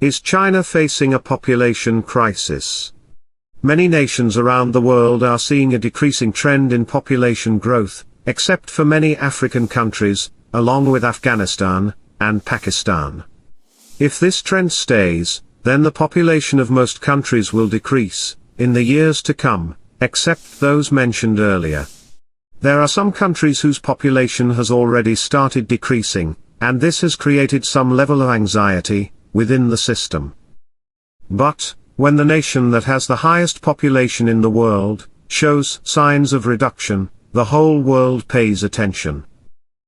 Is China facing a population crisis? Many nations around the world are seeing a decreasing trend in population growth, except for many African countries, along with Afghanistan and Pakistan. If this trend stays, then the population of most countries will decrease in the years to come, except those mentioned earlier. There are some countries whose population has already started decreasing, and this has created some level of anxiety within the system. But, when the nation that has the highest population in the world shows signs of reduction, the whole world pays attention.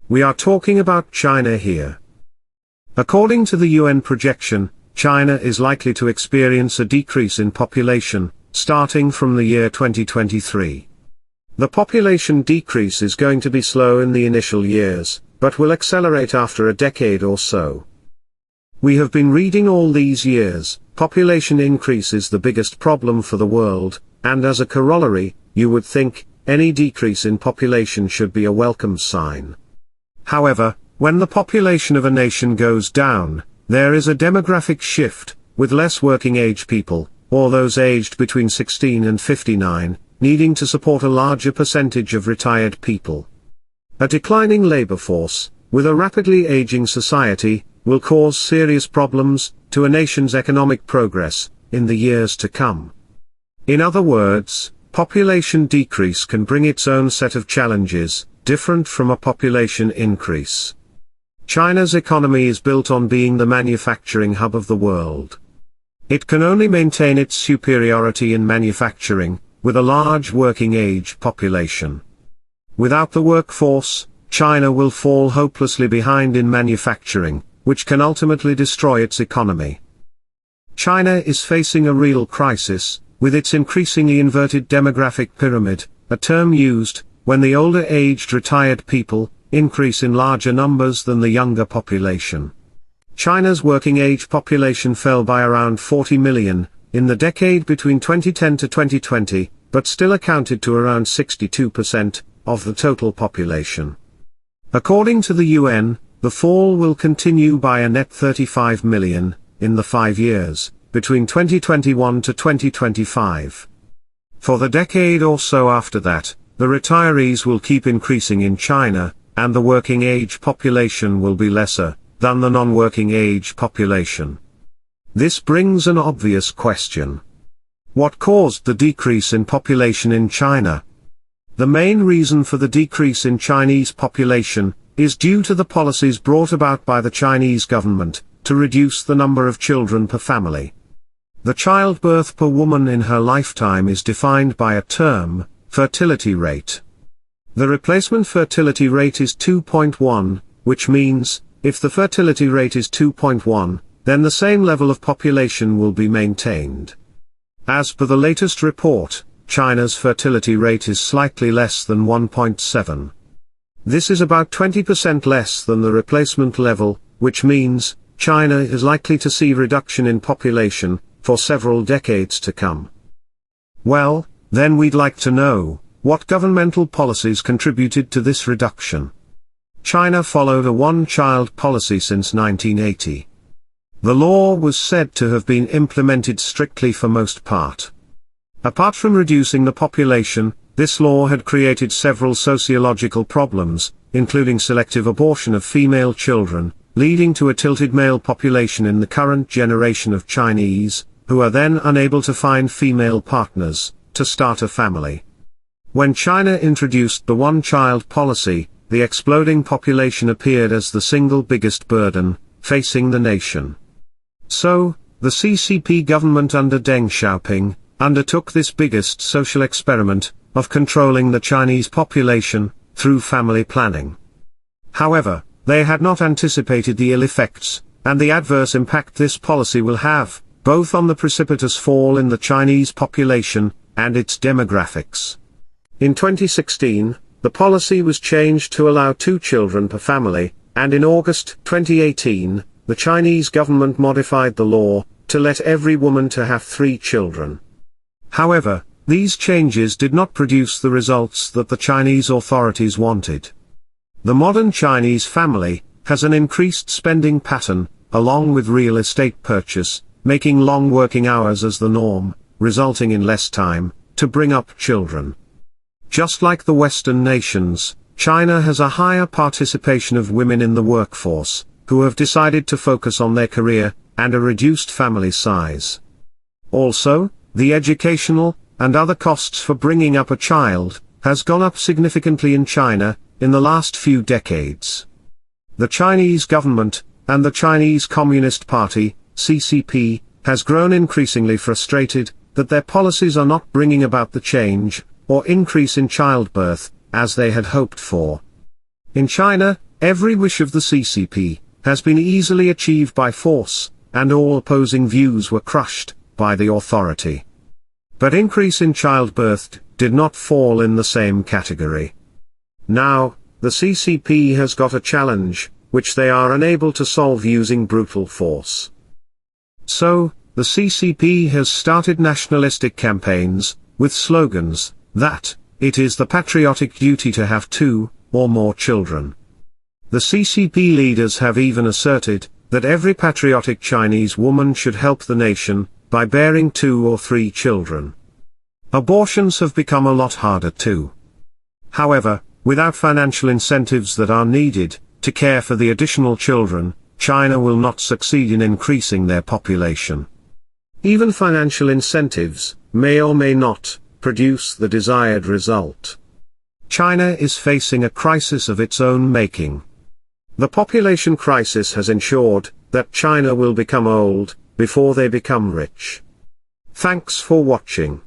We are talking about China here. According to the UN projection, China is likely to experience a decrease in population, starting from the year 2023. The population decrease is going to be slow in the initial years, but will accelerate after a decade or so. We have been reading all these years, population increase is the biggest problem for the world, and as a corollary, you would think, any decrease in population should be a welcome sign. However, when the population of a nation goes down, there is a demographic shift, with less working-age people, or those aged between 16 and 59, needing to support a larger percentage of retired people. A declining labor force, with a rapidly aging society, will cause serious problems to a nation's economic progress in the years to come. In other words, population decrease can bring its own set of challenges, different from a population increase. China's economy is built on being the manufacturing hub of the world. It can only maintain its superiority in manufacturing, with a large working-age population. Without the workforce, China will fall hopelessly behind in manufacturing, which can ultimately destroy its economy. China is facing a real crisis, with its increasingly inverted demographic pyramid, a term used when the older-aged retired people increase in larger numbers than the younger population. China's working-age population fell by around 40 million in the decade between 2010 to 2020, but still accounted to around 62% of the total population. According to the UN, the fall will continue by a net 35 million in the 5 years, between 2021 to 2025. For the decade or so after that, the retirees will keep increasing in China, and the working-age population will be lesser than the non-working-age population. This brings an obvious question. What caused the decrease in population in China? The main reason for the decrease in Chinese population is due to the policies brought about by the Chinese government to reduce the number of children per family. The childbirth per woman in her lifetime is defined by a term, fertility rate. The replacement fertility rate is 2.1, which means, if the fertility rate is 2.1, then the same level of population will be maintained. As per the latest report, China's fertility rate is slightly less than 1.7. This is about 20% less than the replacement level, which means, China is likely to see reduction in population for several decades to come. Well, then we'd like to know, what governmental policies contributed to this reduction? China followed a one-child policy since 1980. The law was said to have been implemented strictly for most part. Apart from reducing the population, this law had created several sociological problems, including selective abortion of female children, leading to a tilted male population in the current generation of Chinese, who are then unable to find female partners to start a family. When China introduced the one-child policy, the exploding population appeared as the single biggest burden facing the nation. So, the CCP government under Deng Xiaoping undertook this biggest social experiment of controlling the Chinese population through family planning. However, they had not anticipated the ill effects and the adverse impact this policy will have, both on the precipitous fall in the Chinese population and its demographics. In 2016, the policy was changed to allow 2 children per family, and in August 2018, the Chinese government modified the law to let every woman to have 3 children. However, these changes did not produce the results that the Chinese authorities wanted. The modern Chinese family has an increased spending pattern along with real estate purchase, making long working hours as the norm, resulting in less time to bring up children. Just like the Western nations, China has a higher participation of women in the workforce, who have decided to focus on their career, and a reduced family size. Also, the educational and other costs for bringing up a child has gone up significantly in China in the last few decades. The Chinese government, and the Chinese Communist Party, CCP, has grown increasingly frustrated that their policies are not bringing about the change or increase in childbirth as they had hoped for. In China, every wish of the CCP has been easily achieved by force, and all opposing views were crushed by the authority. But increase in childbirth did not fall in the same category. Now, the CCP has got a challenge, which they are unable to solve using brutal force. So, the CCP has started nationalistic campaigns, with slogans that it is the patriotic duty to have 2 or more children. The CCP leaders have even asserted that every patriotic Chinese woman should help the nation by bearing 2 or 3 children. Abortions have become a lot harder too. However, without financial incentives that are needed to care for the additional children, China will not succeed in increasing their population. Even financial incentives may or may not produce the desired result. China is facing a crisis of its own making. The population crisis has ensured that China will become old before they become rich. Thanks for watching.